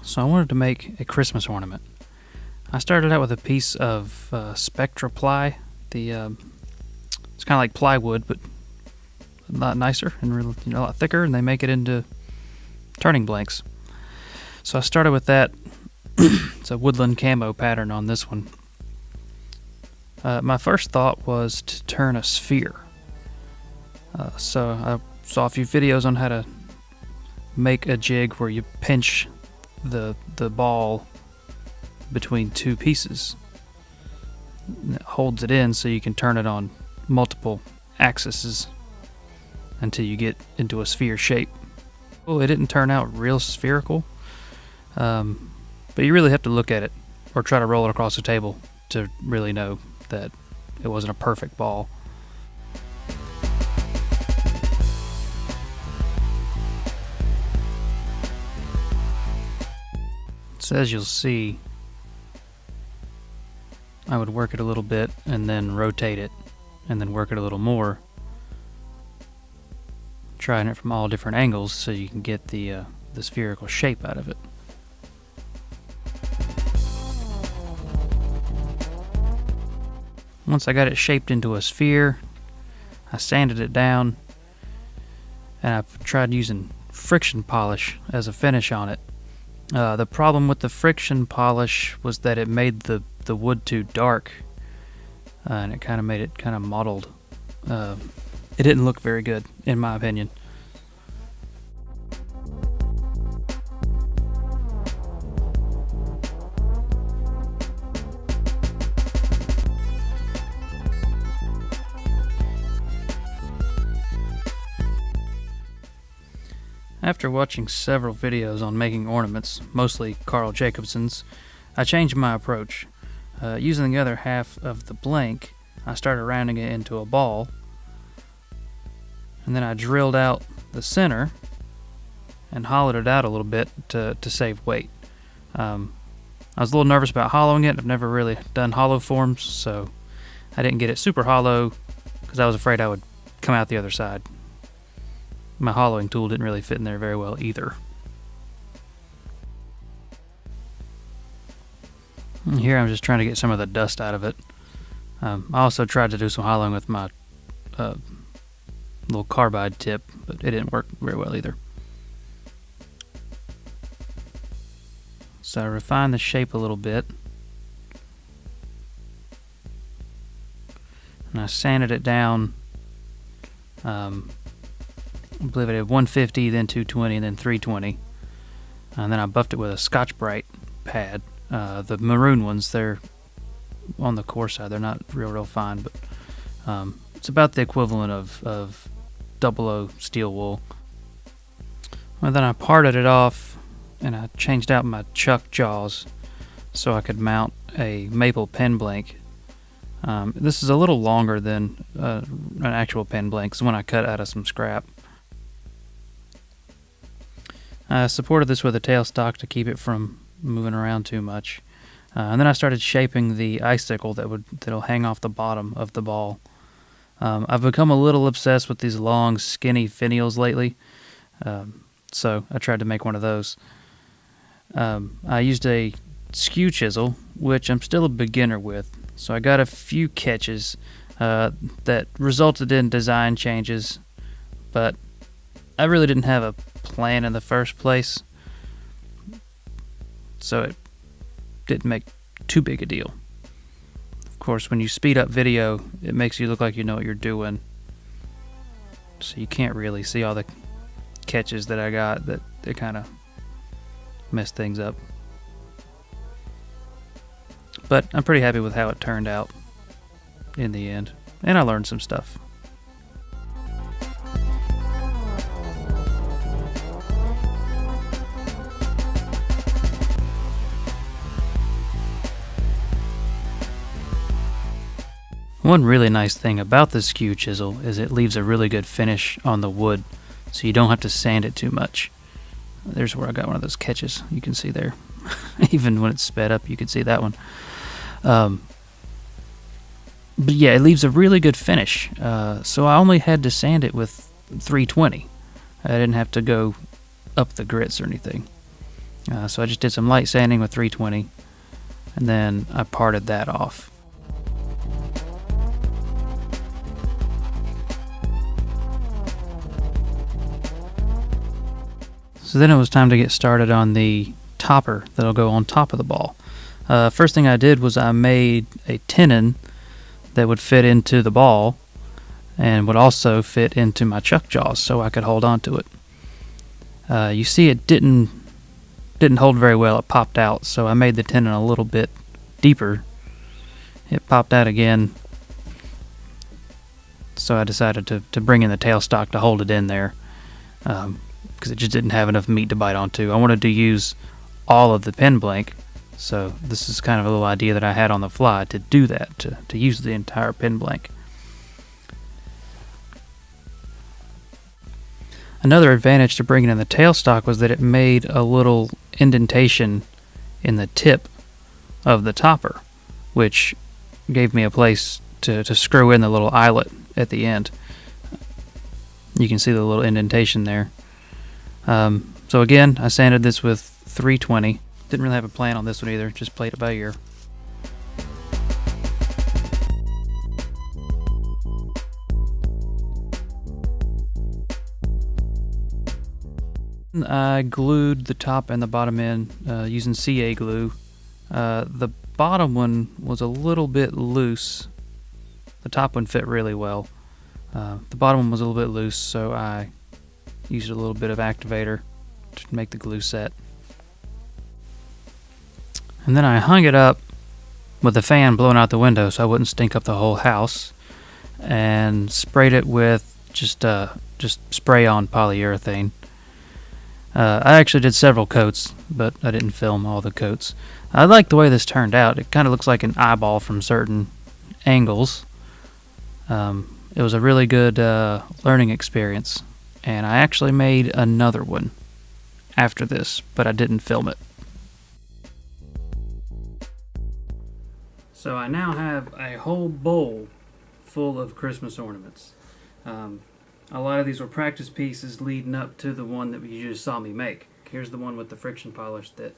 So I wanted to make a Christmas ornament. I started out with a piece of Spectra ply. It's kind of like plywood, but a lot nicer and a lot thicker, and they make it into turning blanks. So I started with that. It's a woodland camo pattern on this one. My first thought was to turn a sphere. So I saw a few videos on how to make a jig where you pinch the ball between two pieces. It holds it in so you can turn it on multiple axes until you get into a sphere shape. Well, it didn't turn out real spherical, but you really have to look at it or try to roll it across the table to really know that it wasn't a perfect ball. So as you'll see, I would work it a little bit and then rotate it and then work it a little more, trying it from all different angles so you can get the spherical shape out of it. Once I got it shaped into a sphere, I sanded it down and I tried using friction polish as a finish on it. The problem with the friction polish was that it made the wood too dark, and it kind of made it kind of mottled. It didn't look very good, in my opinion. After watching several videos on making ornaments, mostly Carl Jacobson's, I changed my approach. Using the other half of the blank, I started rounding it into a ball, and then I drilled out the center and hollowed it out a little bit to save weight. I was a little nervous about hollowing it. I've never really done hollow forms, so I didn't get it super hollow because I was afraid I would come out the other side. My hollowing tool didn't really fit in there very well either. And here I'm just trying to get some of the dust out of it. I also tried to do some hollowing with my little carbide tip, but it didn't work very well either. So I refined the shape a little bit, and I sanded it down. I believe I did 150, then 220, and then 320. And then I buffed it with a Scotch-Brite pad. The maroon ones, they're on the coarse side. They're not real fine, but it's about the equivalent of 00 steel wool. Well, then I parted it off, and I changed out my chuck jaws so I could mount a maple pen blank. This is a little longer than an actual pen blank. It's one I cut out of some scrap. I supported this with a tailstock to keep it from moving around too much. And then I started shaping the icicle that'll hang off the bottom of the ball. I've become a little obsessed with these long, skinny finials lately, so I tried to make one of those. I used a skew chisel, which I'm still a beginner with, so I got a few catches that resulted in design changes, but I really didn't have a plan in the first place, so it didn't make too big a deal. Of course, when you speed up video, it makes you look like you know what you're doing, so you can't really see all the catches that I got that kind of messed things up. But I'm pretty happy with how it turned out in the end, and I learned some stuff. One really nice thing about the skew chisel is it leaves a really good finish on the wood, so you don't have to sand it too much. There's where I got one of those catches. You can see there. Even when it's sped up, you can see that one. But yeah, it leaves a really good finish. So I only had to sand it with 320. I didn't have to go up the grits or anything. So I just did some light sanding with 320, and then I parted that off. So then it was time to get started on the topper that'll go on top of the ball. First thing I did was I made a tenon that would fit into the ball and would also fit into my chuck jaws so I could hold on to it. You see it didn't hold very well. It popped out, so I made the tenon a little bit deeper. It popped out again, so I decided to bring in the tailstock to hold it in there, because it just didn't have enough meat to bite onto. I wanted to use all of the pen blank, so this is kind of a little idea that I had on the fly to do that, to use the entire pen blank. Another advantage to bringing in the tailstock was that it made a little indentation in the tip of the topper, which gave me a place to screw in the little eyelet at the end. You can see the little indentation there. So again, I sanded this with 320. Didn't really have a plan on this one either, just played it by ear. I glued the top and the bottom end using CA glue. The bottom one was a little bit loose. The top one fit really well. The bottom one was a little bit loose, so I used a little bit of activator to make the glue set. And then I hung it up with the fan blowing out the window so I wouldn't stink up the whole house, and sprayed it with just spray-on polyurethane. I actually did several coats, but I didn't film all the coats. I like the way this turned out. It kind of looks like an eyeball from certain angles. It was a really good learning experience, and I actually made another one after this, but I didn't film it. So I now have a whole bowl full of Christmas ornaments. A lot of these were practice pieces leading up to the one that you just saw me make. Here's the one with the friction polish that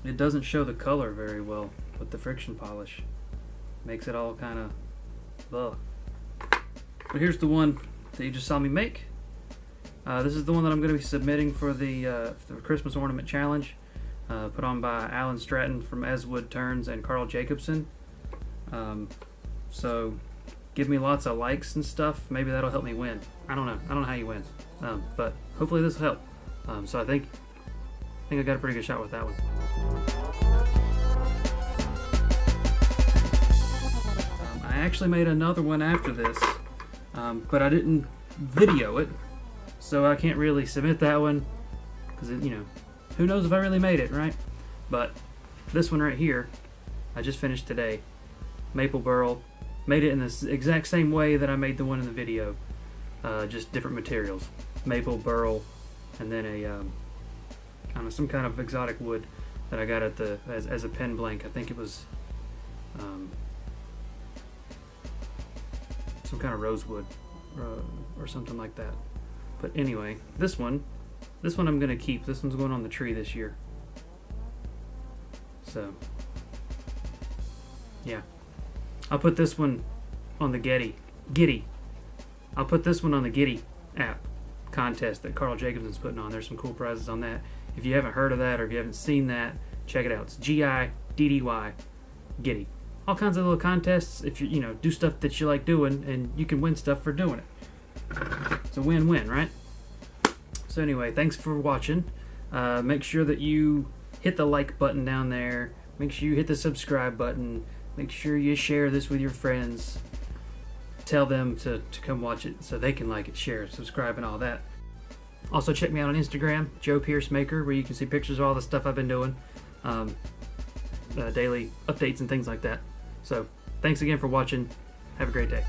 it doesn't show the color very well with the friction polish. Makes it all kind of ugh. But here's the one that you just saw me make. This is the one that I'm going to be submitting for the Christmas Ornament Challenge, put on by Alan Stratton from Eswood Turns and Carl Jacobson. So give me lots of likes and stuff. Maybe that'll help me win. I don't know how you win, but hopefully this will help. So I think I got a pretty good shot with that one. I actually made another one after this, but I didn't video it, so I can't really submit that one because who knows if I really made it, right? But this one right here, I just finished today. Maple burl. Made it in the exact same way that I made the one in the video, just different materials. Maple burl, and then I don't know, some kind of exotic wood that I got at as a pen blank. I think it was some kind of rosewood or something like that. But anyway, this one I'm gonna keep. This one's going on the tree this year. So yeah. I'll put this one on the Giddy. I'll put this one on the Giddy app contest that Carl Jacobson's putting on. There's some cool prizes on that. If you haven't heard of that or if you haven't seen that, check it out. It's Giddy, Giddy. All kinds of little contests. If you do stuff that you like doing, and you can win stuff for doing it. It's a win-win, right? So anyway, thanks for watching. Make sure that you hit the like button down there. Make sure you hit the subscribe button. Make sure you share this with your friends. Tell them to come watch it so they can like it, share, subscribe, and all that. Also, check me out on Instagram, Joe Pierce Maker, where you can see pictures of all the stuff I've been doing, daily updates and things like that. So, thanks again for watching. Have a great day.